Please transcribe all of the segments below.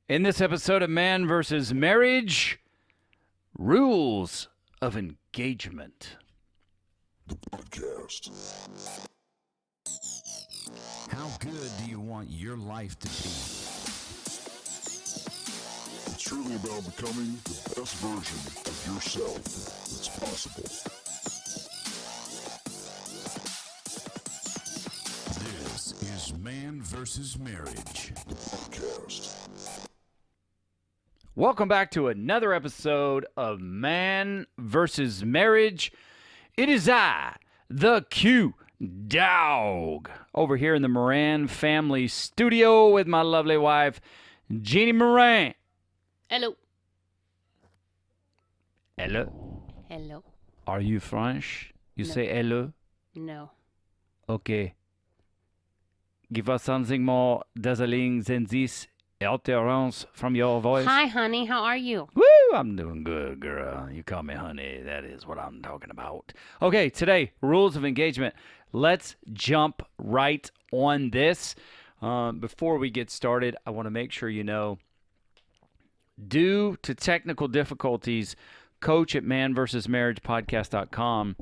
In this episode of Man vs. Marriage, rules of engagement. The podcast. How good do you want your life to be? It's truly about becoming the best version of yourself that's possible. This is Man vs. Marriage. The podcast. Welcome back to another episode of Man vs. Marriage. It is I, the Q Dog, over here in the Moran family studio with my lovely wife, Jeannie Moran. Hello. Hello. Hello. Are you French? You No. say hello? No. Okay. Give us something more dazzling than this utterance from your voice. Hi, honey. How are you? Woo! I'm doing good, girl. You call me honey. That is what I'm talking about. Okay, today, rules of engagement. Let's jump right on this. Before we get started, I want to make sure you know, due to technical difficulties, coach at manvsmarriagepodcast.com,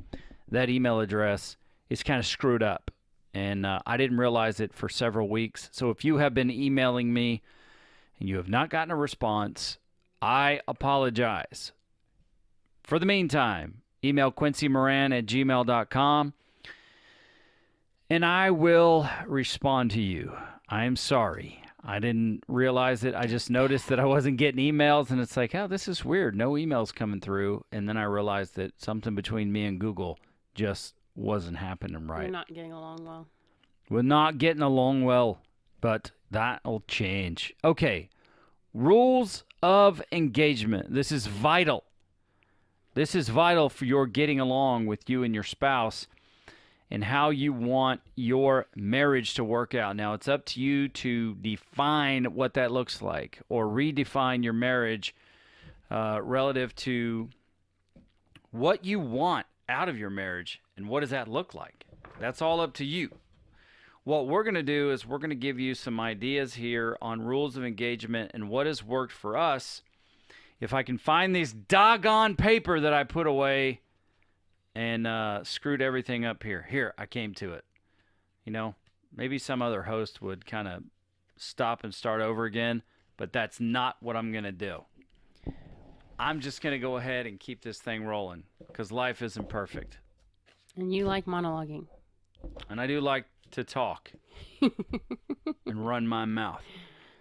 that email address is kind of screwed up. And I didn't realize it for several weeks. So if you have been emailing me and you have not gotten a response, I apologize. For the meantime, email quincymoran@gmail.com and I will respond to you. I am sorry. I didn't realize it. I just noticed that I wasn't getting emails, and it's like, oh, this is weird. No emails coming through. And then I realized that something between me and Google just wasn't happening right. You're not getting along well. We're not getting along well, but that'll change. Okay, rules of engagement. This is vital. This is vital for your getting along with you and your spouse and how you want your marriage to work out. Now, it's up to you to define what that looks like or redefine your marriage relative to what you want out of your marriage and what does that look like. That's all up to you. What we're going to do is we're going to give you some ideas here on rules of engagement and what has worked for us. If I can find this doggone paper that I put away and screwed everything up here. Here, I came to it. You know, maybe some other host would kind of stop and start over again, but that's not what I'm going to do. I'm just going to go ahead and keep this thing rolling because life isn't perfect. And you like monologuing. And I do like to talk and run my mouth.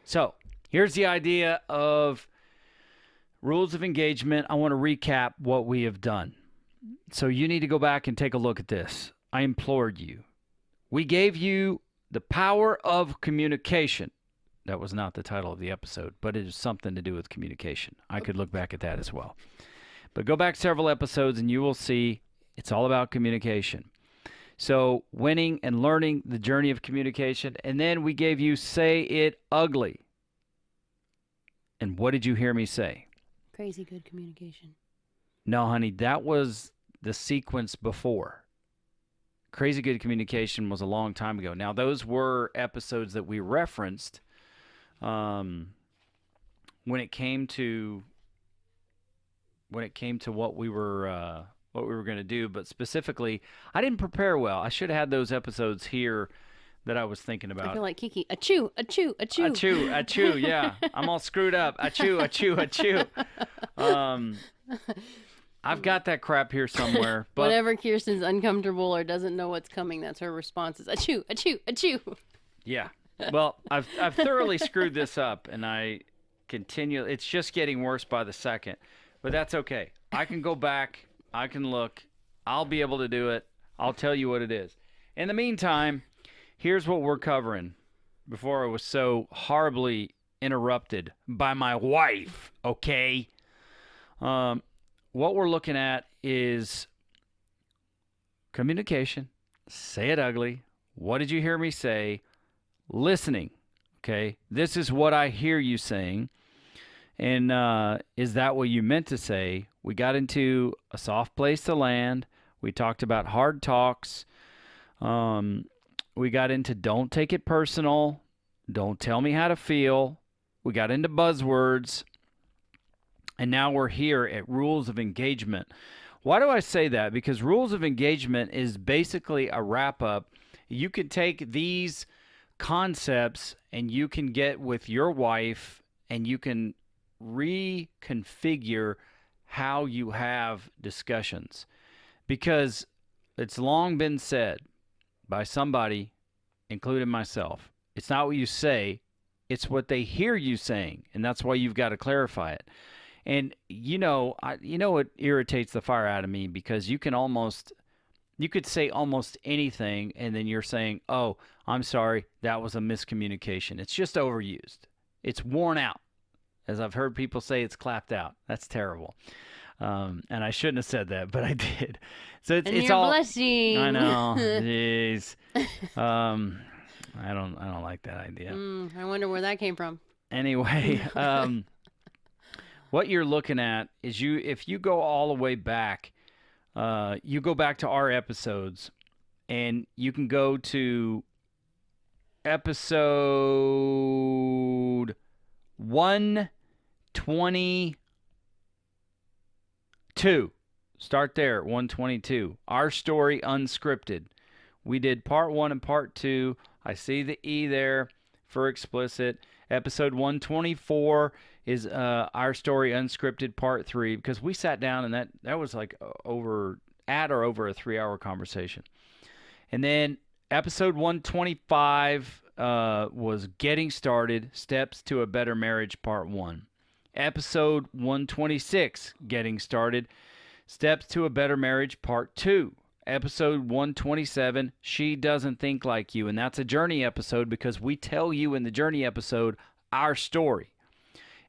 So here's the idea of rules of engagement. I want to recap what we have done. So you need to go back and take a look at this. I implored you. We gave you the power of communication. That was not the title of the episode, but it is something to do with communication. I could look back at that as well. But go back several episodes and you will see it's all about communication. So winning and learning the journey of communication. And then we gave you say it ugly. And what did you hear me say? Crazy good communication. No, honey, that was the sequence before. Crazy good communication was a long time ago. Now, those were episodes that we referenced when it came to what we were going to do, but specifically, I didn't prepare well. I should have had those episodes here that I was thinking about. I feel like Kiki. Achoo, achoo, achoo. Achoo, achoo, yeah. I'm all screwed up. Achoo, achoo, achoo. I've got that crap here somewhere. But Whenever Kirsten's uncomfortable or doesn't know what's coming, that's her response is achoo, achoo, achoo. yeah. Well, I've thoroughly screwed this up, and I continue. It's just getting worse by the second, but that's okay. I can go back. I can look. I'll be able to do it. I'll tell you what it is. In the meantime, here's what we're covering before I was so horribly interrupted by my wife, okay? What we're looking at is communication. Say it ugly. What did you hear me say? Listening, okay? This is what I hear you saying. And is that what you meant to say? We got into a soft place to land. We talked about hard talks. We got into don't take it personal. Don't tell me how to feel. we got into buzzwords, and now we're here at rules of engagement. Why do I say that? Because rules of engagement is basically a wrap-up. You can take these concepts and you can get with your wife and you can reconfigure how you have discussions. Because it's long been said by somebody, including myself, it's not what you say, it's what they hear you saying, and that's why you've got to clarify it. And what irritates the fire out of me, because you could say almost anything, and then you're saying, "Oh, I'm sorry, that was a miscommunication." It's just overused. It's worn out. As I've heard people say, it's clapped out. That's terrible. And I shouldn't have said that, but I did. So it's you're all blushing. I know. Jeez. I don't like that idea. I wonder where that came from. Anyway, what you're looking at is if you go all the way back, you go back to our episodes, and you can go to episode 122. Start there, 122. Our Story Unscripted. We did part 1 and part 2. I see the E there for explicit. Episode 124 is Our Story Unscripted part 3, because we sat down and that was like over a 3-hour conversation. And then episode 125 was Getting Started, Steps to a Better Marriage part 1. Episode 126, Getting Started, Steps to a Better Marriage part 2. Episode 127, She Doesn't Think Like You. And that's a journey episode, because we tell you in the journey episode our story.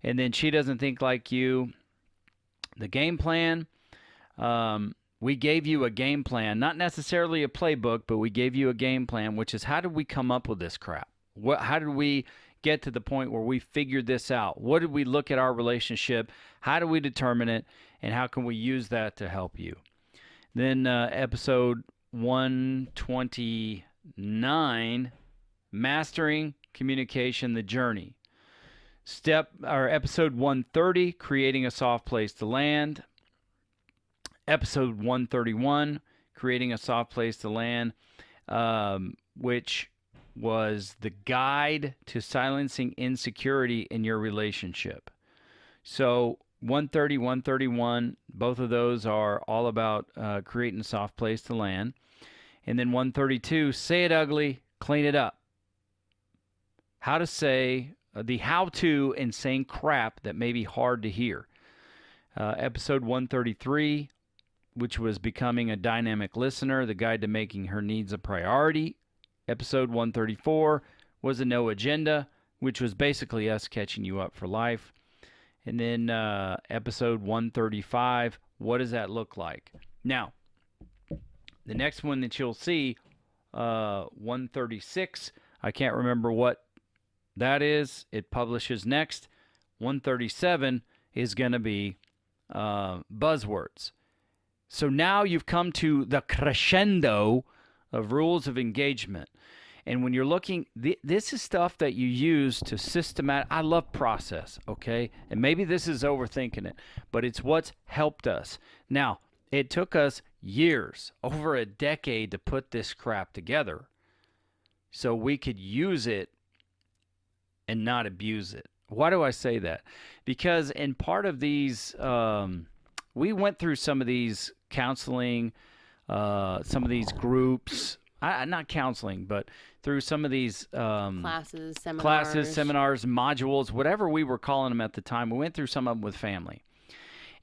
And then She Doesn't Think Like You, the game plan. We gave you a game plan, not necessarily a playbook, but we gave you a game plan, which is, how did we come up with this crap? How did we get to the point where we figured this out? What did we look at our relationship? How do we determine it? And how can we use that to help you? Then episode 129, Mastering Communication, the Journey. Episode 130, Creating a Soft Place to Land. Episode 131, Creating a Soft Place to Land, which was the guide to silencing insecurity in your relationship. So 130, 131, both of those are all about creating a soft place to land. And then 132, Say It Ugly, Clean It Up. How to say the how-to in saying crap that may be hard to hear. Episode 133, which was Becoming a Dynamic Listener, the guide to making her needs a priority. Episode 134 was a No Agenda, which was basically us catching you up for life. And then episode 135, what does that look like? Now, the next one that you'll see, 136, I can't remember what that is. It publishes next. 137 is going to be buzzwords. So now you've come to the crescendo of rules of engagement. And when you're looking, this is stuff that you use to I love process, okay? And maybe this is overthinking it, but it's what's helped us. Now, it took us years, over a decade, to put this crap together so we could use it and not abuse it. Why do I say that? Because in part of these, we went through some of these counseling, some of these groups, not counseling, but through some of these classes, seminars, modules, whatever we were calling them at the time. We went through some of them with family.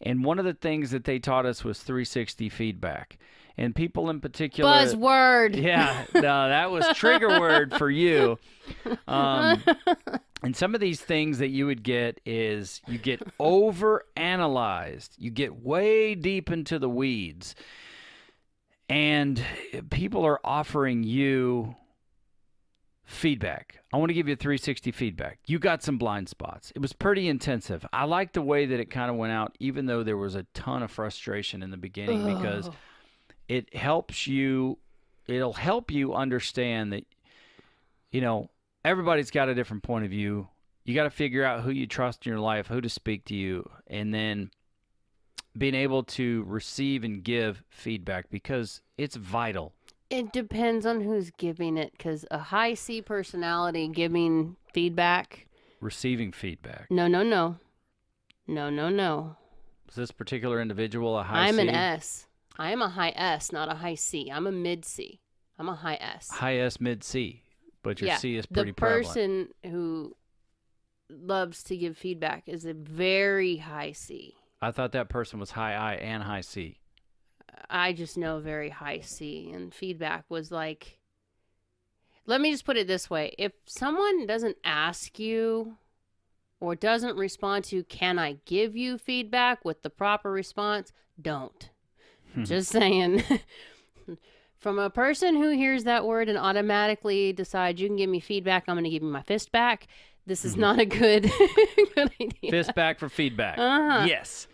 And one of the things that they taught us was 360 feedback. And people in particular... Buzzword! Yeah, no, that was trigger word for you. And some of these things that you would get is you get over-analyzed. You get way deep into the weeds. And people are offering you feedback. I want to give you 360 feedback. You got some blind spots. It was pretty intensive. I like the way that it kind of went out, even though there was a ton of frustration in the beginning, because it helps you, it'll help you understand that, everybody's got a different point of view. you got to figure out who you trust in your life, who to speak to you, and then being able to receive and give feedback because it's vital. It depends on who's giving it, because a high C personality giving feedback. Receiving feedback. No. Is this particular individual a high I'm C? an S. I am a high S, not a high C. I'm a mid C. I'm a high S. High S, mid C, but your Yeah, C is pretty the prevalent. person who loves to give feedback is a very high C. I thought that person was high I and high C. I just know very high C, and feedback was like, let me just put it this way. If someone doesn't ask you or doesn't respond to, can I give you feedback with the proper response? Don't. Just saying. From a person who hears that word and automatically decides you can give me feedback, I'm going to give you my fist back. This is not a good idea. Fist back for feedback. Uh-huh. Yes.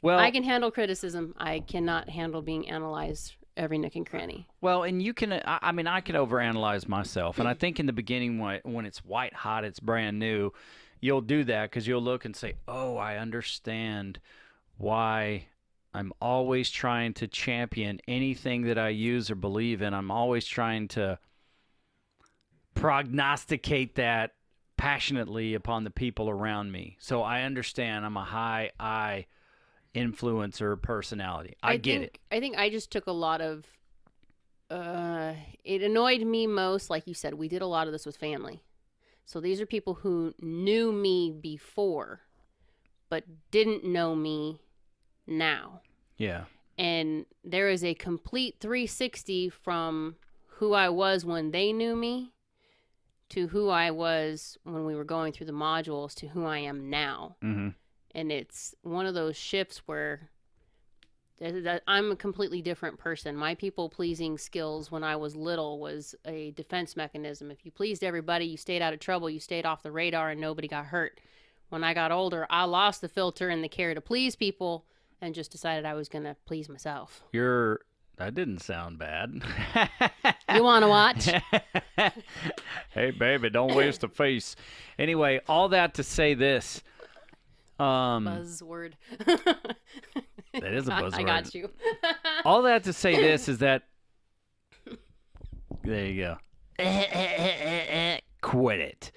Well, I can handle criticism. I cannot handle being analyzed every nook and cranny. Well, and you can, I mean, I can overanalyze myself. And I think in the beginning, when it's white hot, it's brand new, you'll do that because you'll look and say, oh, I understand why I'm always trying to champion anything that I use or believe in. I'm always trying to prognosticate that passionately upon the people around me. So I understand I'm a high I influencer personality. I get it. I think I just took a lot of it annoyed me most, like you said, we did a lot of this with family. So these are people who knew me before but didn't know me now. Yeah. And there is a complete 360 from who I was when they knew me to who I was when we were going through the modules to who I am now. Mm-hmm. And it's one of those shifts where I'm a completely different person. My people-pleasing skills when I was little was a defense mechanism. If you pleased everybody, you stayed out of trouble, you stayed off the radar, and nobody got hurt. When I got older, I lost the filter and the care to please people and just decided I was going to please myself. That didn't sound bad. You want to watch? Hey, baby, don't waste a face. Anyway, all that to say this. Buzzword. That is a buzzword. I got you. All that to say this is that. There you go. Quit it.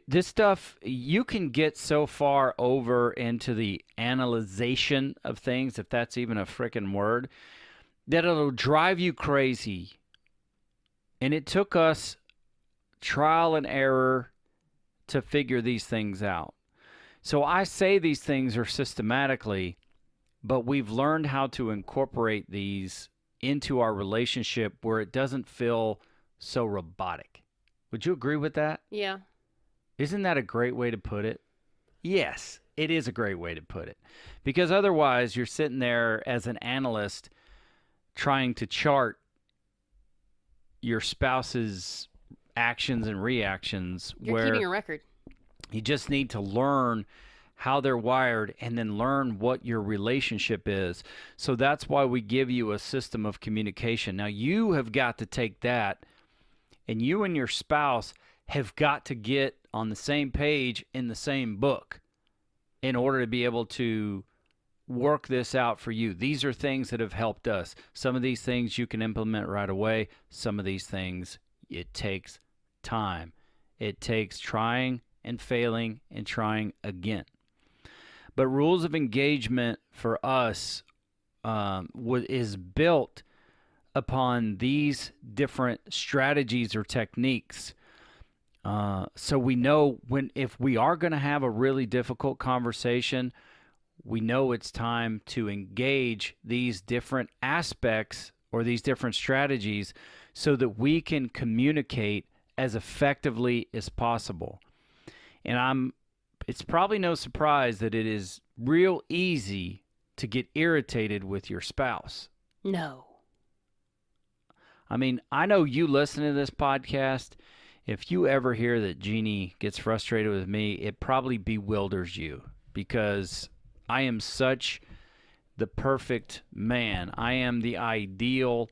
This stuff, you can get so far over into the analyzation of things, if that's even a frickin' word, that it'll drive you crazy. And it took us trial and error to figure these things out. So I say these things are systematically, but we've learned how to incorporate these into our relationship where it doesn't feel so robotic. Would you agree with that? Yeah. Isn't that a great way to put it? Yes, it is a great way to put it. Because otherwise, you're sitting there as an analyst trying to chart your spouse's actions and reactions. You're keeping a record. You just need to learn how they're wired and then learn what your relationship is. So that's why we give you a system of communication. Now, you have got to take that, and you and your spouse have got to get on the same page in the same book in order to be able to work this out for you. These are things that have helped us. Some of these things you can implement right away. Some of these things, it takes time. It takes trying and failing and trying again. But rules of engagement for us is built upon these different strategies or techniques. So we know if we are going to have a really difficult conversation, we know it's time to engage these different aspects or these different strategies so that we can communicate as effectively as possible. And it's probably no surprise that it is real easy to get irritated with your spouse. No. I mean, I know you listening to this podcast, if you ever hear that Jeannie gets frustrated with me, it probably bewilders you because I am such the perfect man. I am the ideal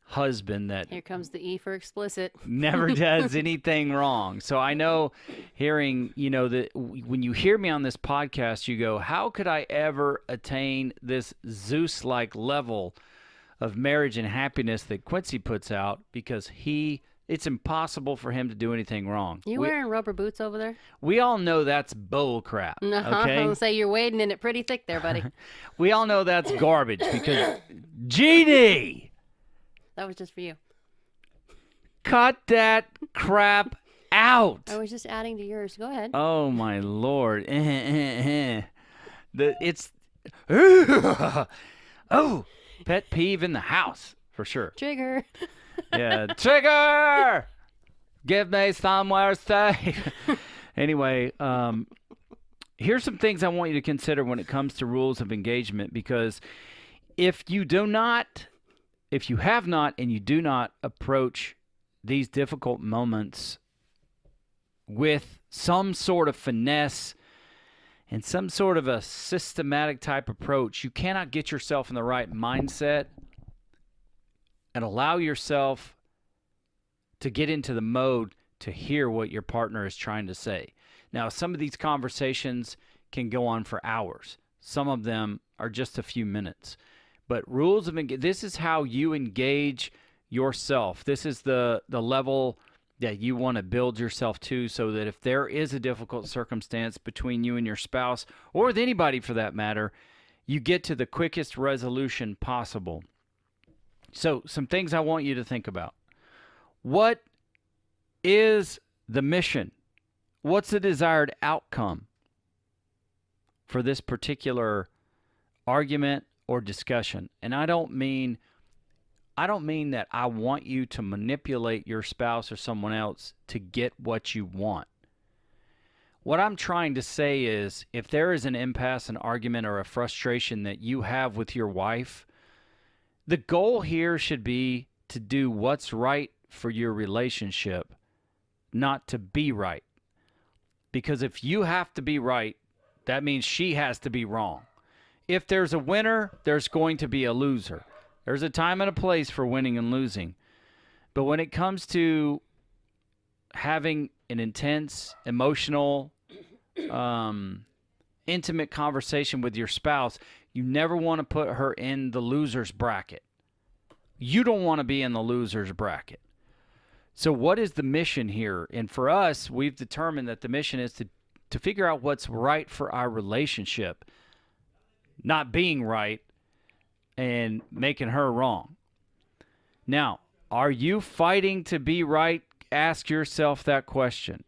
husband that Here comes the E for explicit. never does anything wrong. So I know hearing, that when you hear me on this podcast, you go, how could I ever attain this Zeus-like level of marriage and happiness that Quincy puts out? Because it's impossible for him to do anything wrong. You wearing rubber boots over there? We all know that's bull crap. No, Okay? I'll say you're wading in it pretty thick there, buddy. We all know that's garbage because Jeannie, That was just for you. cut that crap out. I was just adding to yours. Go ahead. Oh my Lord. It's oh, pet peeve in the house for sure. Trigger. Yeah, trigger. Give me somewhere safe. Anyway, here's some things I want you to consider when it comes to rules of engagement, because if you have not and you do not approach these difficult moments with some sort of finesse and some sort of a systematic type approach, you cannot get yourself in the right mindset and allow yourself to get into the mode to hear what your partner is trying to say. Now, some of these conversations can go on for hours. Some of them are just a few minutes. But rules of engagement, this is how you engage yourself. This is the level that you want to build yourself to, so that if there is a difficult circumstance between you and your spouse, or with anybody for that matter, you get to the quickest resolution possible. So, some things I want you to think about. What is the mission? What's the desired outcome for this particular argument or discussion? And I don't mean that I want you to manipulate your spouse or someone else to get what you want. What I'm trying to say is, if there is an impasse, an argument, or a frustration that you have with your wife, the goal here should be to do what's right for your relationship, not to be right. Because if you have to be right, that means she has to be wrong. If there's a winner, there's going to be a loser. There's a time and a place for winning and losing. But when it comes to having an intense, emotional, intimate conversation with your spouse, you never want to put her in the loser's bracket. You don't want to be in the loser's bracket. So what is the mission here? And for us, we've determined that the mission is to figure out what's right for our relationship, not being right and making her wrong. Now, are you fighting to be right? Ask yourself that question.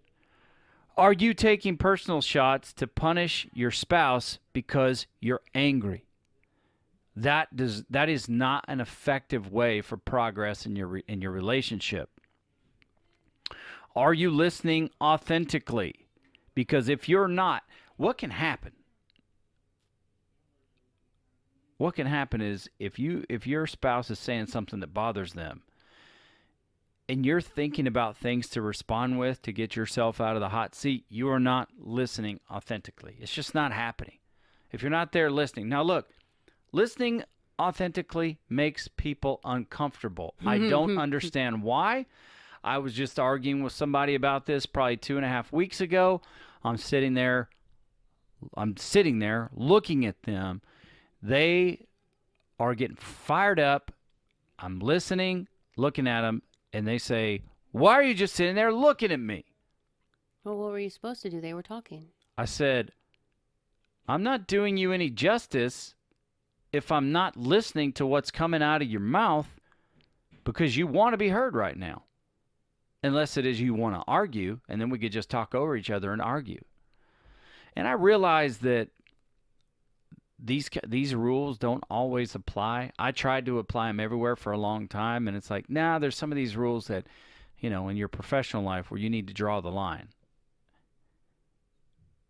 Are you taking personal shots to punish your spouse because you're angry? That is not an effective way for progress in your relationship. Are you listening authentically? Because if you're not, what can happen? What can happen is if your spouse is saying something that bothers them, and you're thinking about things to respond with to get yourself out of the hot seat, you are not listening authentically. It's just not happening. If you're not there listening. Now look, listening authentically makes people uncomfortable. I don't understand why. I was just arguing with somebody about this probably 2.5 weeks ago. I'm sitting there looking at them. They are getting fired up. I'm listening, looking at them, and they say, "Why are you just sitting there looking at me?" Well, what were you supposed to do? They were talking. I said, "I'm not doing you any justice if I'm not listening to what's coming out of your mouth, because you want to be heard right now. Unless it is you want to argue, and then we could just talk over each other and argue." And I realize that these rules don't always apply. I tried to apply them everywhere for a long time, and it's like, nah, there's some of these rules that, in your professional life where you need to draw the line.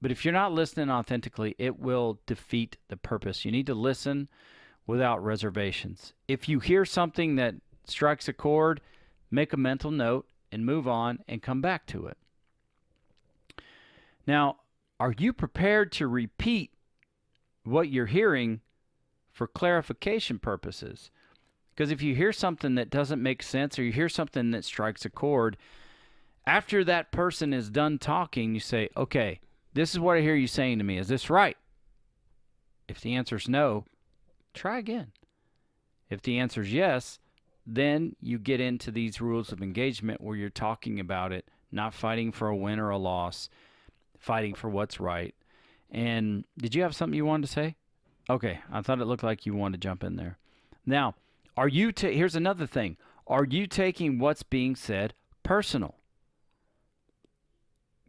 But if you're not listening authentically, it will defeat the purpose. You need to listen without reservations. If you hear something that strikes a chord, make a mental note and move on and come back to it. Now, are you prepared to repeat what you're hearing for clarification purposes? Because if you hear something that doesn't make sense or you hear something that strikes a chord, after that person is done talking, you say, okay, this is what I hear you saying to me. Is this right? If the answer is no, try again. If the answer is yes, then you get into these rules of engagement where you're talking about it, not fighting for a win or a loss, fighting for what's right. And did you have something you wanted to say? Okay, I thought it looked like you wanted to jump in there. Now, here's another thing. Are you taking what's being said personal?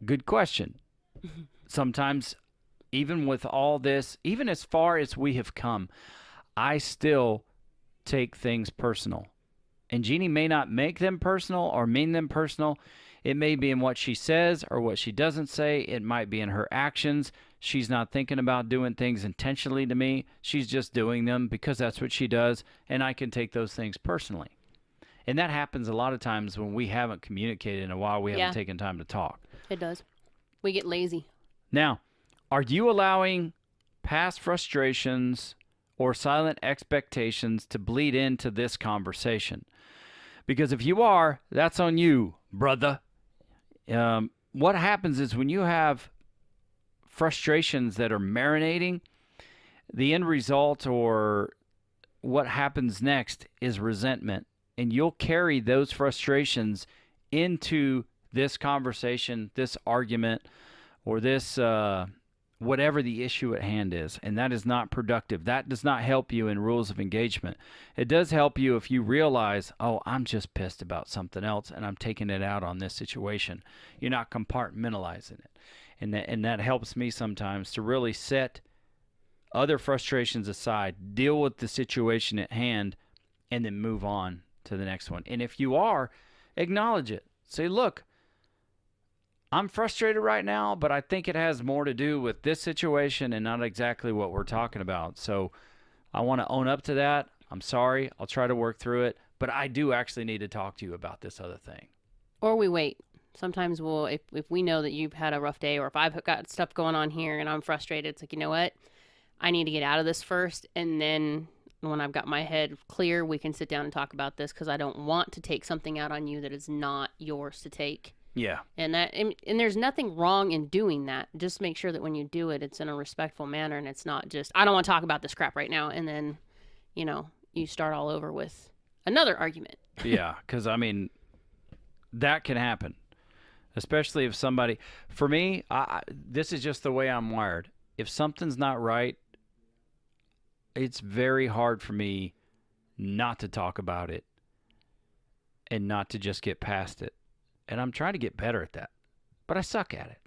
Good question. Sometimes, even with all this, even as far as we have come, I still take things personal. And Jeannie may not make them personal or mean them personal. It may be in what she says or what she doesn't say. It might be in her actions. She's not thinking about doing things intentionally to me. She's just doing them because that's what she does, and I can take those things personally. And that happens a lot of times when we haven't communicated in a while. We haven't taken time to talk. It does. We get lazy. Now, are you allowing past frustrations or silent expectations to bleed into this conversation? Because if you are, that's on you, brother. What happens is when you have frustrations that are marinating, the end result or what happens next is resentment. And you'll carry those frustrations into this conversation, this argument, or this whatever the issue at hand is. And that is not productive. That does not help you in rules of engagement. It does help you if you realize, oh, I'm just pissed about something else and I'm taking it out on this situation. You're not compartmentalizing it. And that helps me sometimes to really set other frustrations aside, deal with the situation at hand, and then move on to the next one. And if you are, acknowledge it. Say, look, I'm frustrated right now, but I think it has more to do with this situation and not exactly what we're talking about. So I want to own up to that. I'm sorry. I'll try to work through it. But I do actually need to talk to you about this other thing. Or we wait. Sometimes we'll, if we know that you've had a rough day, or if I've got stuff going on here and I'm frustrated, it's like, you know what? I need to get out of this first. And then when I've got my head clear, we can sit down and talk about this, because I don't want to take something out on you that is not yours to take. Yeah. And there's nothing wrong in doing that. Just make sure that when you do it, it's in a respectful manner, and it's not just, I don't want to talk about this crap right now. And then, you start all over with another argument. Yeah. Because, that can happen. Especially if somebody, for me, this is just the way I'm wired. If something's not right, it's very hard for me not to talk about it and not to just get past it. And I'm trying to get better at that, but I suck at it.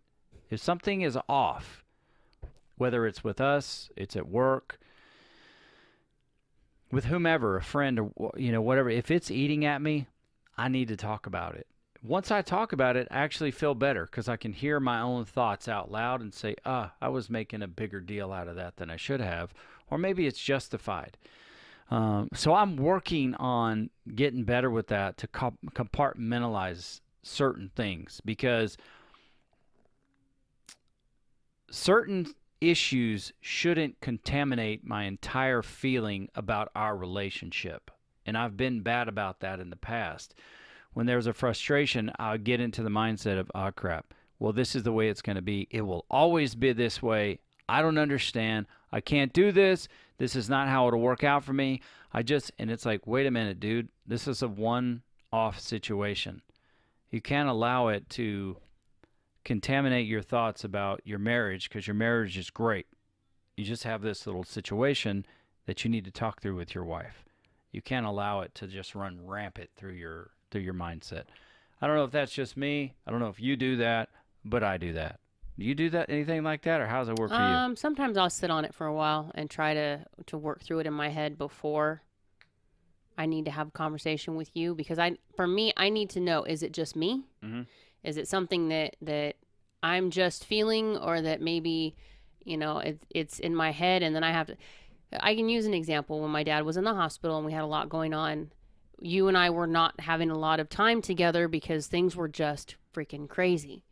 If something is off, whether it's with us, it's at work, with whomever, a friend, or whatever, if it's eating at me, I need to talk about it. Once I talk about it, I actually feel better because I can hear my own thoughts out loud and say, I was making a bigger deal out of that than I should have, or maybe it's justified. So I'm working on getting better with that, to compartmentalize certain things, because certain issues shouldn't contaminate my entire feeling about our relationship. And I've been bad about that in the past. When there's a frustration, I'll get into the mindset of, oh, crap. Well, this is the way it's going to be. It will always be this way. I don't understand. I can't do this. This is not how it'll work out for me. And it's like, wait a minute, dude. This is a one-off situation. You can't allow it to contaminate your thoughts about your marriage, because your marriage is great. You just have this little situation that you need to talk through with your wife. You can't allow it to just run rampant through your mindset. I don't know if that's just me. I don't know if you do that, but I do that. Do you do that, anything like that, or how does it work for you? Sometimes I'll sit on it for a while and try to work through it in my head before I need to have a conversation with you, because I need to know, is it just me? Mm-hmm. Is it something that I'm just feeling, or that maybe, it's in my head, and then I can use an example. When my dad was in the hospital and we had a lot going on, you and I were not having a lot of time together because things were just freaking crazy.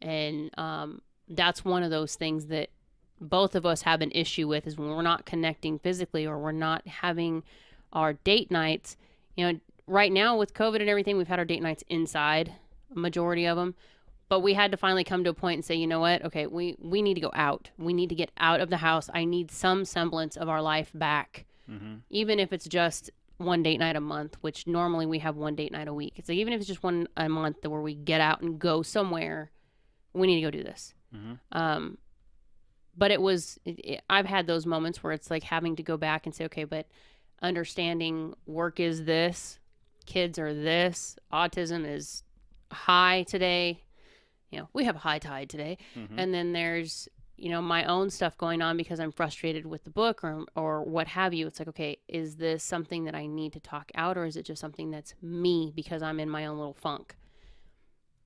And that's one of those things that both of us have an issue with, is when we're not connecting physically, or we're not having our date nights, right now with COVID and everything, we've had our date nights inside, a majority of them. But we had to finally come to a point and say, you know what? Okay, we need to go out. We need to get out of the house. I need some semblance of our life back, even if it's just one date night a month, which normally we have one date night a week. It's like, even if it's just one a month where we get out and go somewhere, we need to go do this. But I've had those moments where it's like having to go back and say, okay, but understanding work is this, kids are this, autism is high today. We have a high tide today. And then there's, my own stuff going on because I'm frustrated with the book or what have you. It's like, okay, is this something that I need to talk out, or is it just something that's me because I'm in my own little funk?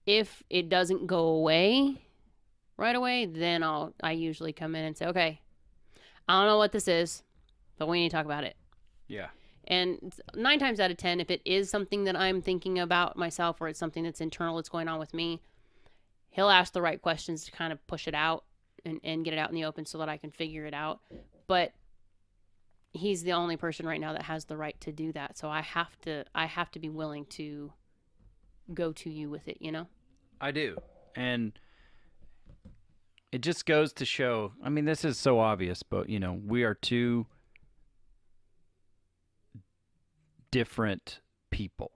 If it doesn't go away right away, then I usually come in and say, okay, I don't know what this is, but we need to talk about it. Yeah. And 9 times out of 10, if it is something that I'm thinking about myself, or it's something that's internal, that's going on with me, he'll ask the right questions to kind of push it out and get it out in the open so that I can figure it out. But he's the only person right now that has the right to do that. So I have to be willing to go to you with it, I do. And it just goes to show, I mean, this is so obvious, but, we are two different people.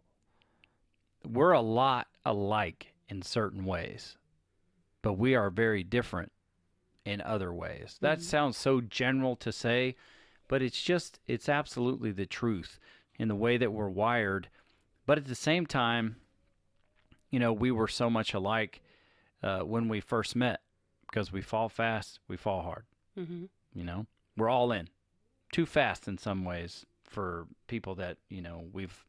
We're a lot alike in certain ways, but we are very different in other ways. That sounds so general to say, but it's absolutely the truth in the way that we're wired. But at the same time, we were so much alike when we first met, because we fall fast, we fall hard. We're all in. Too fast in some ways for people that, we've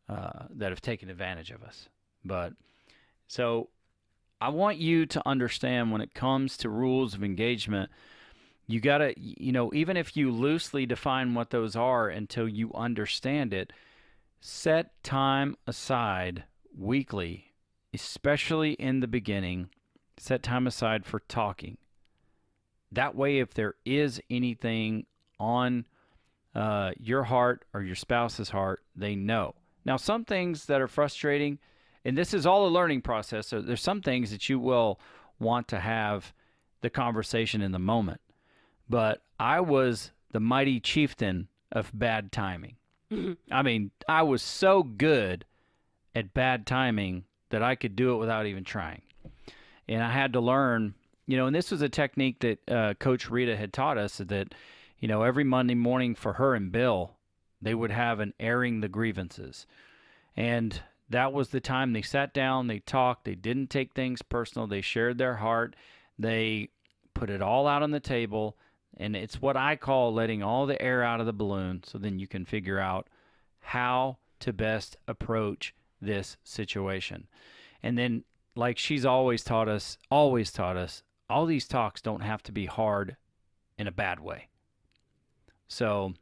that have taken advantage of us. But so I want you to understand, when it comes to rules of engagement, you got to, even if you loosely define what those are until you understand it, set time aside weekly, especially in the beginning. Set time aside for talking. That way, if there is anything on your heart or your spouse's heart, they know. Now, some things that are frustrating, and this is all a learning process, so there's some things that you will want to have the conversation in the moment. But I was the mighty chieftain of bad timing. I mean, I was so good at bad timing that I could do it without even trying. And I had to learn, and this was a technique that Coach Rita had taught us, that, every Monday morning for her and Bill, they would have an airing the grievances. And that was the time they sat down, they talked, they didn't take things personal, they shared their heart, they put it all out on the table, and it's what I call letting all the air out of the balloon, so then you can figure out how to best approach this situation. And then, like she's always taught us, all these talks don't have to be hard in a bad way. So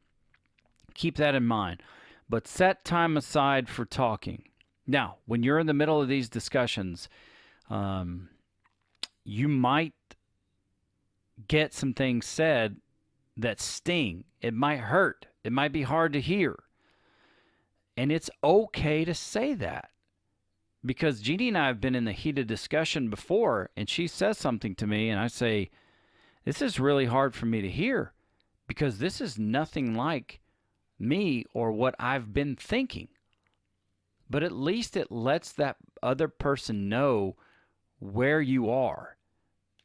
keep that in mind. But set time aside for talking. Now, when you're in the middle of these discussions, you might get some things said that sting. It might hurt. It might be hard to hear. And it's okay to say that. Because Jeannie and I have been in the heated discussion before, and she says something to me, and I say, this is really hard for me to hear, because this is nothing like me or what I've been thinking. But at least it lets that other person know where you are.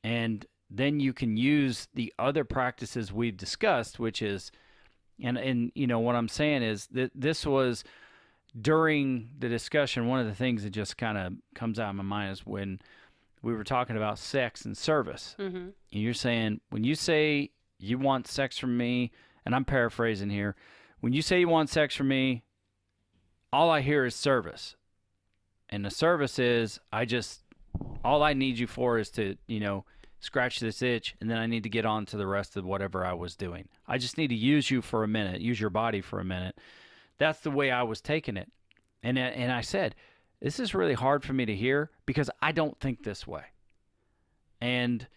And then you can use the other practices we've discussed, which is, and what I'm saying is that this was during the discussion, one of the things that just kind of comes out of my mind is when we were talking about sex and service. And you're saying, when you say you want sex from me, and I'm paraphrasing here, when you say you want sex from me, all I hear is service. And the service is, all I need you for is to, scratch this itch, and then I need to get on to the rest of whatever I was doing. I just need to use you for a minute, use your body for a minute. That's the way I was taking it. And I said, this is really hard for me to hear, because I don't think this way. And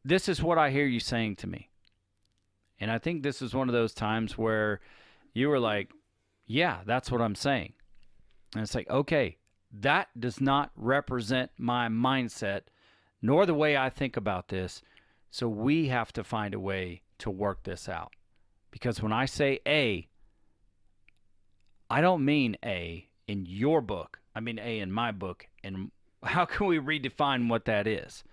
this is what I hear you saying to me. And I think this is one of those times where, You were like, yeah, that's what I'm saying. And it's like, okay, that does not represent my mindset, nor the way I think about this. So we have to find a way to work this out. Because when I say A, I don't mean A in your book. I mean A in my book. And how can we redefine what that is?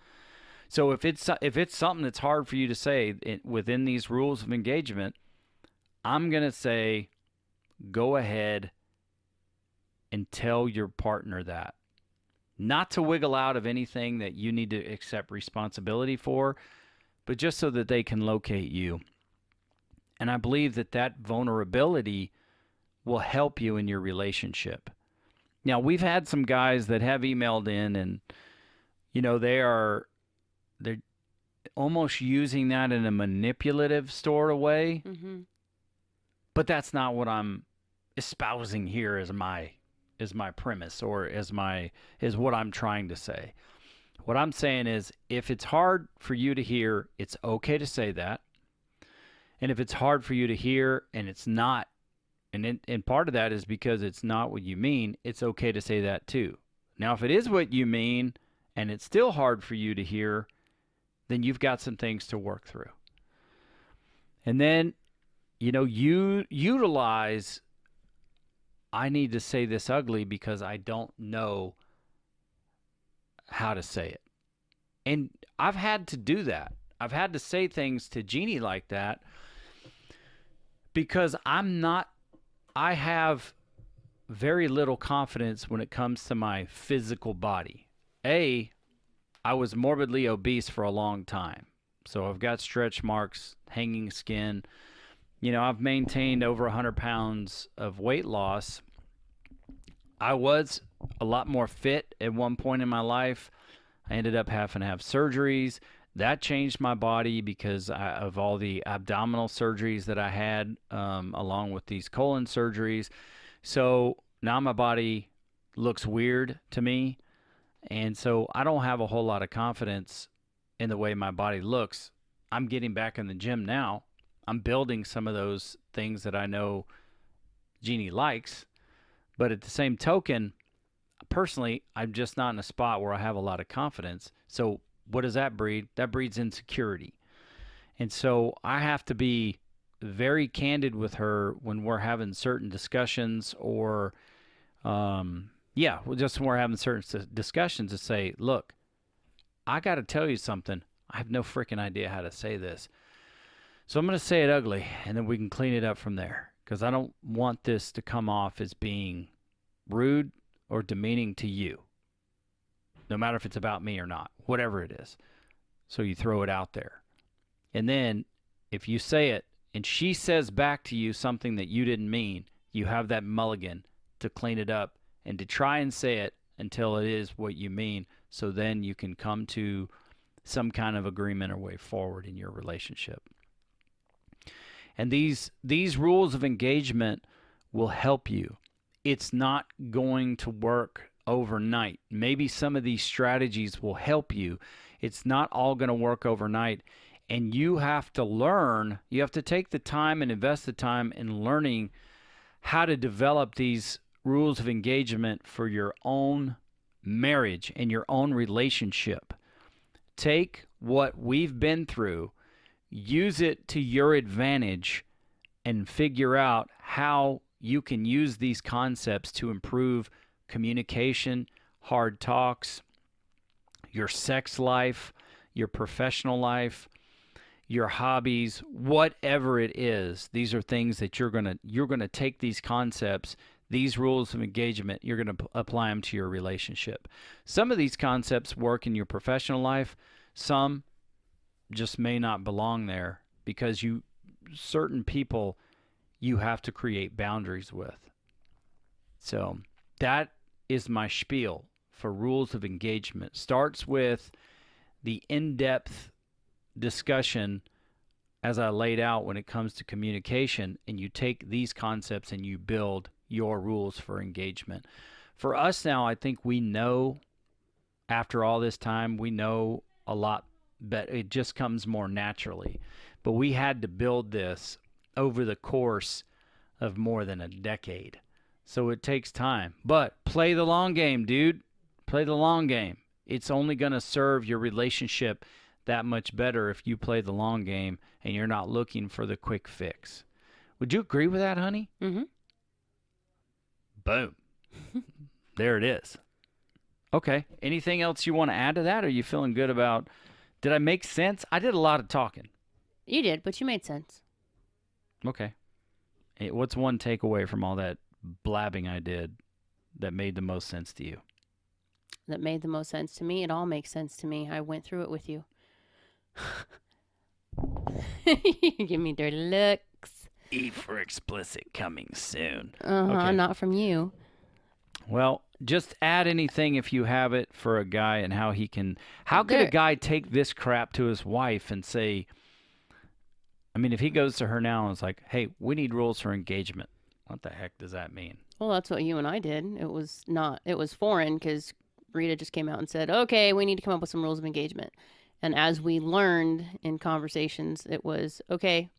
So if it's something that's hard for you to say within these rules of engagement, I'm going to say go ahead and tell your partner that. Not to wiggle out of anything that you need to accept responsibility for, but just so that they can locate you. And I believe that vulnerability will help you in your relationship. Now, we've had some guys that have emailed in and, they're almost using that in a manipulative sort of way. Mm-hmm. But that's not what I'm espousing here as my premise or as what I'm trying to say. What I'm saying is, if it's hard for you to hear, it's okay to say that. And if it's hard for you to hear and it's not, and part of that is because it's not what you mean, it's okay to say that too. Now, if it is what you mean and it's still hard for you to hear, then you've got some things to work through. And then, you utilize, I need to say this ugly because I don't know how to say it. And I've had to do that. I've had to say things to Jeannie like that because I have very little confidence when it comes to my physical body. I was morbidly obese for a long time. So I've got stretch marks, hanging skin. I've maintained over 100 pounds of weight loss. I was a lot more fit at one point in my life. I ended up having to have surgeries. That changed my body because of all the abdominal surgeries that I had, along with these colon surgeries. So now my body looks weird to me. And so I don't have a whole lot of confidence in the way my body looks. I'm getting back in the gym now. I'm building some of those things that I know Jeannie likes. But at the same token, personally, I'm just not in a spot where I have a lot of confidence. So what does that breed? That breeds insecurity. And so I have to be very candid with her when we're having certain discussions or, just when we're having certain discussions to say, look, I got to tell you something. I have no freaking idea how to say this. So I'm going to say it ugly, and then we can clean it up from there. Because I don't want this to come off as being rude or demeaning to you. No matter if it's about me or not, whatever it is. So you throw it out there. And then if you say it and she says back to you something that you didn't mean, you have that mulligan to clean it up and to try and say it until it is what you mean. So then you can come to some kind of agreement or way forward in your relationship. And these rules of engagement will help you. It's not going to work overnight. Maybe some of these strategies will help you. It's not all going to work overnight. And you have to learn, you have to take the time and invest the time in learning how to develop these rules of engagement for your own marriage and your own relationship. Take what we've been through, use it to your advantage, and figure out how you can use these concepts to improve communication, hard talks, your sex life, your professional life, your hobbies, whatever it is. These are things that you're going to take these concepts, these rules of engagement, you're going to apply them to your relationship. Some of these concepts work in your professional life. Some just may not belong there because certain people you have to create boundaries with. So that is my spiel for rules of engagement. Starts with the in-depth discussion as I laid out when it comes to communication, and you take these concepts and you build your rules for engagement. For us now, I think we know, after all this time, we know a lot better. It just comes more naturally. But we had to build this over the course of more than a decade. So it takes time. But play the long game, dude. Play the long game. It's only going to serve your relationship that much better if you play the long game and you're not looking for the quick fix. Would you agree with that, honey? Mm-hmm. Boom. There it is. Okay. Anything else you want to add to that? Or are you feeling good about... Did I make sense? I did a lot of talking. You did, but you made sense. Okay. Hey, what's one takeaway from all that blabbing I did that made the most sense to you? That made the most sense to me. It all makes sense to me. I went through it with you. You give me dirty looks. E for explicit coming soon. Okay. Not from you. Well, just add anything if you have it for a guy and how he can... How could a guy take this crap to his wife and say... I mean, if he goes to her now and is like, hey, we need rules for engagement. What the heck does that mean? Well, that's what you and I did. It was foreign because Rita just came out and said, okay, we need to come up with some rules of engagement. And as we learned in conversations, it was, okay,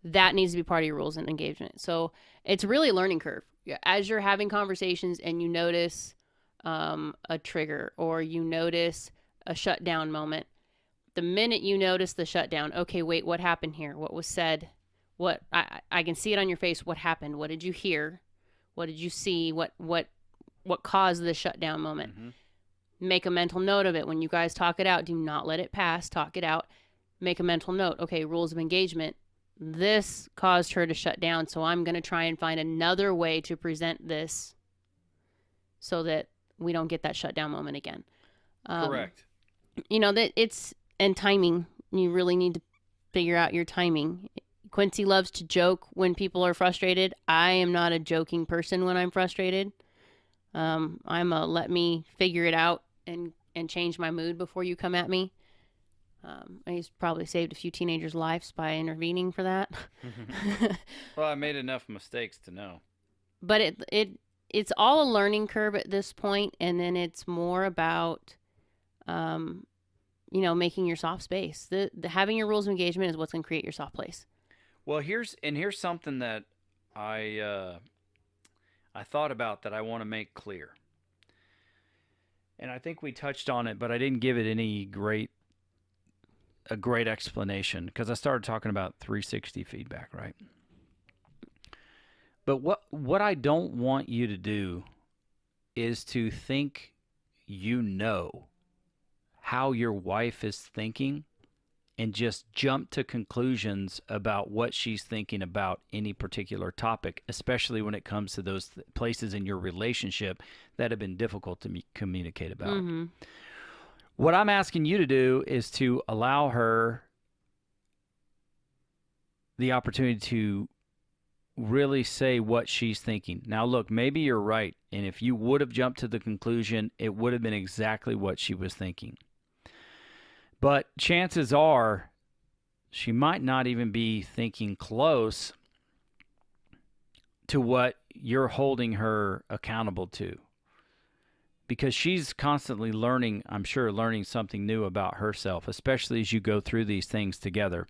that needs to be part of your rules and engagement. So it's really a learning curve. As you're having conversations and you notice a trigger or you notice a shutdown moment, the minute you notice the shutdown, okay, wait, what happened here? What was said? What I can see it on your face. What happened? What did you hear? What did you see? What caused the shutdown moment? Mm-hmm. Make a mental note of it. When you guys talk it out, do not let it pass. Talk it out. Make a mental note. Okay, rules of engagement. This caused her to shut down, so I'm going to try and find another way to present this so that we don't get that shutdown moment again. Correct. You know, that it's... And timing. You really need to figure out your timing. Quincy loves to joke when people are frustrated. I am not a joking person when I'm frustrated. I'm a let me figure it out and change my mood before you come at me. He's probably saved a few teenagers' lives by intervening for that. Well, I made enough mistakes to know. But it's all a learning curve at this point, and then it's more about... making your soft space. The having your rules of engagement is what's going to create your soft place. Well, here's something that I thought about that I want to make clear. And I think we touched on it, but I didn't give it a great explanation because I started talking about 360 feedback, right? But what I don't want you to do is to think how your wife is thinking and just jump to conclusions about what she's thinking about any particular topic, especially when it comes to those places in your relationship that have been difficult to communicate about. Mm-hmm. What I'm asking you to do is to allow her the opportunity to really say what she's thinking. Now, look, maybe you're right, and if you would have jumped to the conclusion, it would have been exactly what she was thinking. But chances are she might not even be thinking close to what you're holding her accountable to. Because she's constantly learning, I'm sure, learning something new about herself, especially as you go through these things together.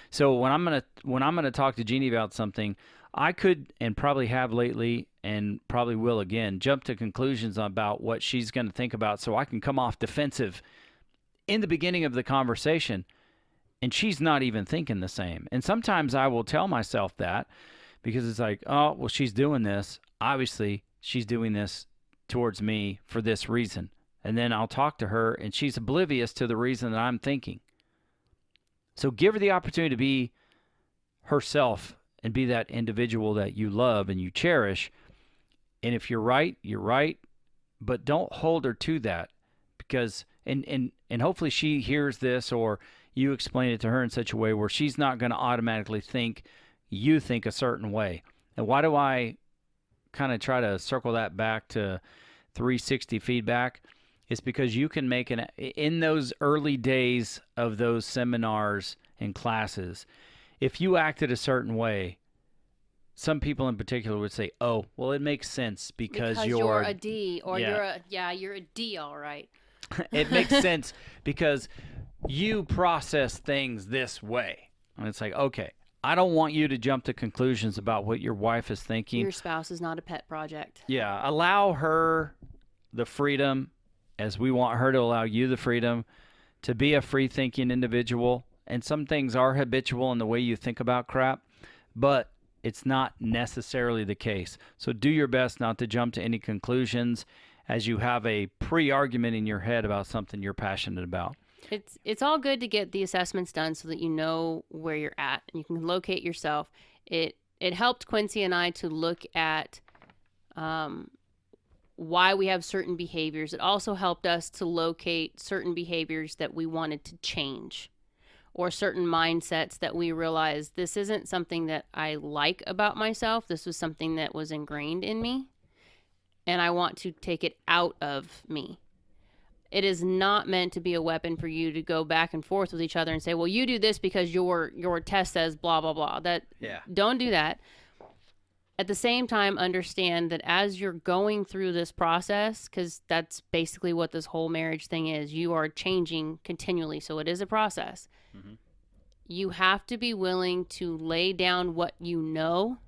So when I'm gonna talk to Jeannie about something, I could, and probably have lately, and probably will again, jump to conclusions about what she's going to think about so I can come off defensive in the beginning of the conversation, and she's not even thinking the same. And sometimes I will tell myself that because it's like, oh, well, she's doing this. Obviously, she's doing this towards me for this reason. And then I'll talk to her, and she's oblivious to the reason that I'm thinking. So give her the opportunity to be herself and be that individual that you love and you cherish. And if you're right, you're right. But don't hold her to that because... And hopefully she hears this or you explain it to her in such a way where she's not going to automatically think you think a certain way. And why do I kind of try to circle that back to 360 feedback? It's because you can make in those early days of those seminars and classes, if you acted a certain way, some people in particular would say, oh, well, it makes sense because you're a D or you're a D, all right. It makes sense because you process things this way. And it's like, okay, I don't want you to jump to conclusions about what your wife is thinking. Your spouse is not a pet project. Yeah, allow her the freedom, as we want her to allow you the freedom, to be a free-thinking individual. And some things are habitual in the way you think about crap, but it's not necessarily the case. So do your best not to jump to any conclusions as you have a pre-argument in your head about something you're passionate about. It's all good to get the assessments done so that you know where you're at and you can locate yourself. It helped Quincy and I to look at why we have certain behaviors. It also helped us to locate certain behaviors that we wanted to change, or certain mindsets that we realized this isn't something that I like about myself. This was something that was ingrained in me, and I want to take it out of me. It is not meant to be a weapon for you to go back and forth with each other and say, well, you do this because your test says blah, blah, blah. Don't do that. At the same time, understand that as you're going through this process, because that's basically what this whole marriage thing is, you are changing continually. So it is a process. Mm-hmm. You have to be willing to lay down what you know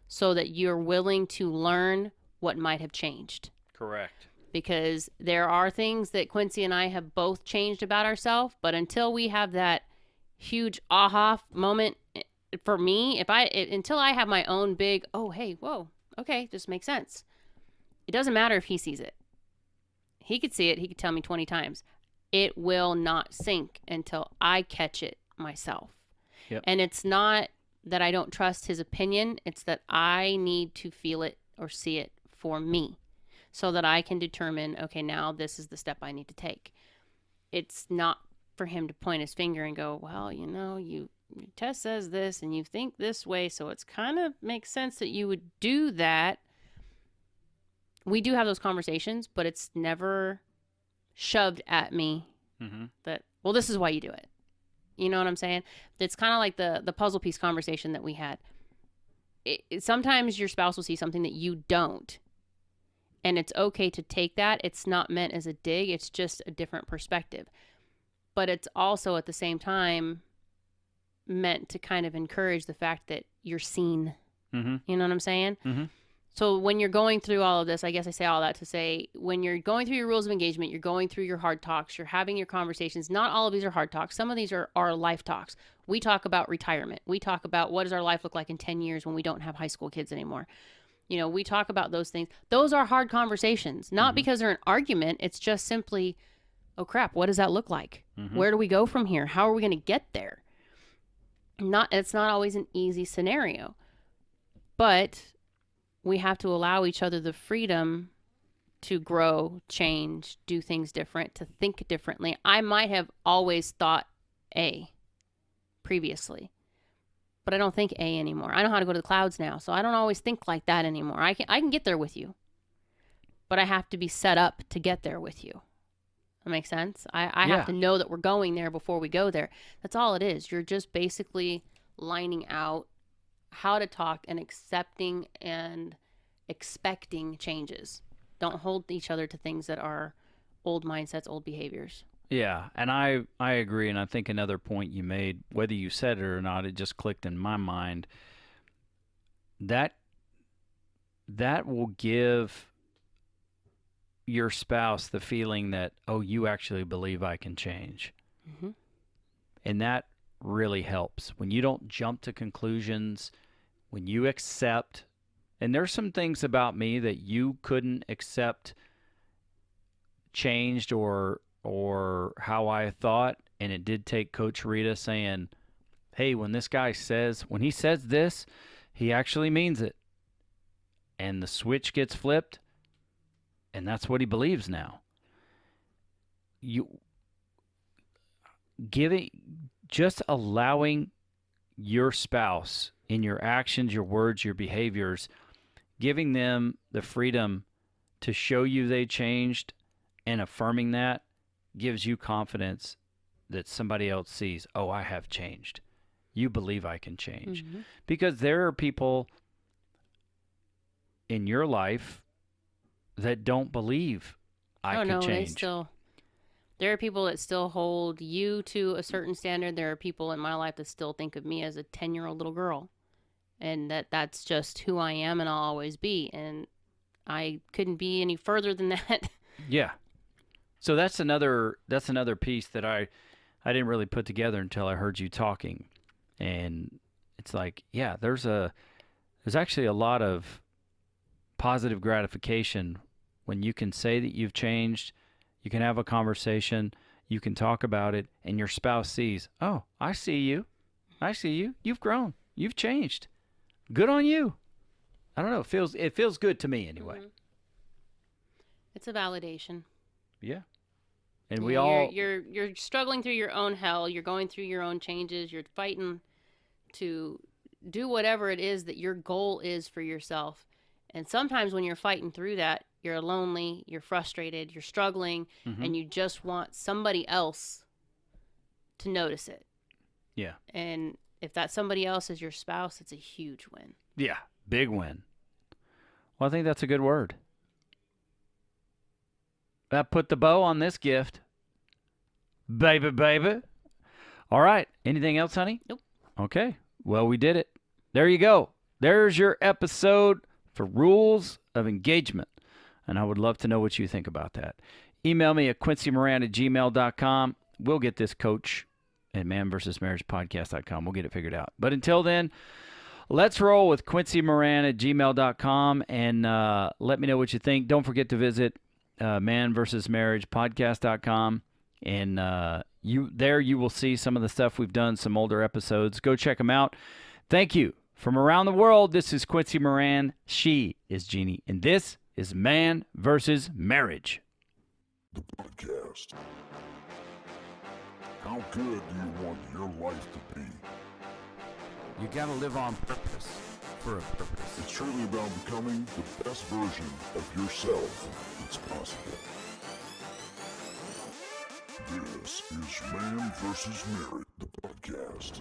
so that you're willing to learn what might have changed. Correct. Because there are things that Quincy and I have both changed about ourselves, but until we have that huge aha moment, for me, until I have my own big, oh, hey, whoa, okay, this makes sense. It doesn't matter if he sees it. He could see it. He could tell me 20 times. It will not sink until I catch it myself. Yep. And it's not that I don't trust his opinion. It's that I need to feel it or see it for me so that I can determine, okay, now this is the step I need to take. It's not for him to point his finger and go, well, your test says this and you think this way, so it's kind of makes sense that you would do that. We do have those conversations, but it's never shoved at me that, well, this is why you do it. You know what I'm saying? It's kind of like the puzzle piece conversation that we had. Sometimes your spouse will see something that you don't, and it's okay to take that. It's not meant as a dig. It's just a different perspective. But it's also at the same time meant to kind of encourage the fact that you're seen. Mm-hmm. You know what I'm saying? Mm-hmm. So when you're going through all of this, I guess I say all that to say, when you're going through your rules of engagement, you're going through your hard talks, you're having your conversations. Not all of these are hard talks. Some of these are life talks. We talk about retirement. We talk about what does our life look like in 10 years when we don't have high school kids anymore. We talk about those things. Those are hard conversations, not because they're an argument. It's just simply, oh crap, what does that look like? Mm-hmm. Where do we go from here? How are we going to get there? It's not always an easy scenario, but we have to allow each other the freedom to grow, change, do things different, to think differently. I might have always thought A previously, but I don't think A anymore. I know how to go to the clouds now, so I don't always think like that anymore. I can get there with you, but I have to be set up to get there with you. That makes sense? I have to know that we're going there before we go there. That's all it is. You're just basically lining out how to talk and accepting and expecting changes. Don't hold each other to things that are old mindsets, old behaviors. Yeah, and I agree, and I think another point you made, whether you said it or not, it just clicked in my mind. That will give your spouse the feeling that, oh, you actually believe I can change. Mm-hmm. And that really helps. When you don't jump to conclusions, when you accept, and there's some things about me that you couldn't accept changed or how I thought, and it did take Coach Rita saying, hey, when he says this, he actually means it. And the switch gets flipped, and that's what he believes now. Just allowing your spouse in your actions, your words, your behaviors, giving them the freedom to show you they changed and affirming that gives you confidence that somebody else sees, oh, I have changed. You believe I can change. Mm-hmm. Because there are people in your life that don't believe I can change. There are people that still hold you to a certain standard. There are people in my life that still think of me as a 10-year-old little girl. And that's just who I am and I'll always be. And I couldn't be any further than that. Yeah. So that's another piece that I didn't really put together until I heard you talking. And it's like, yeah, there's actually a lot of positive gratification when you can say that you've changed, you can have a conversation, you can talk about it, and your spouse sees, oh, I see you. I see you. You've grown. You've changed. Good on you. I don't know. It feels good to me anyway. Mm-hmm. It's a validation. Yeah. And you're struggling through your own hell. You're going through your own changes. You're fighting to do whatever it is that your goal is for yourself. And sometimes when you're fighting through that, you're lonely, you're frustrated, you're struggling, and you just want somebody else to notice it. Yeah. And if that somebody else is your spouse, it's a huge win. Yeah. Big win. Well, I think that's a good word. That put the bow on this gift. Baby. All right. Anything else, honey? Nope. Okay. Well, we did it. There you go. There's your episode for Rules of Engagement. And I would love to know what you think about that. Email me at quincymoran@gmail.com. We'll get this coach at manvsmarriagepodcast.com. We'll get it figured out. But until then, let's roll with quincymoran@gmail.com and let me know what you think. Don't forget to visit manvsmarriagepodcast.com. And you will see some of the stuff we've done, some older episodes. Go check them out. Thank you. From around the world, this is Quincy Moran. She is Jeannie. And this is Man versus Marriage. The podcast. How good do you want your life to be? You gotta live on purpose, for a purpose. It's truly about becoming the best version of yourself that's possible. This is Man vs. Marriage, the podcast.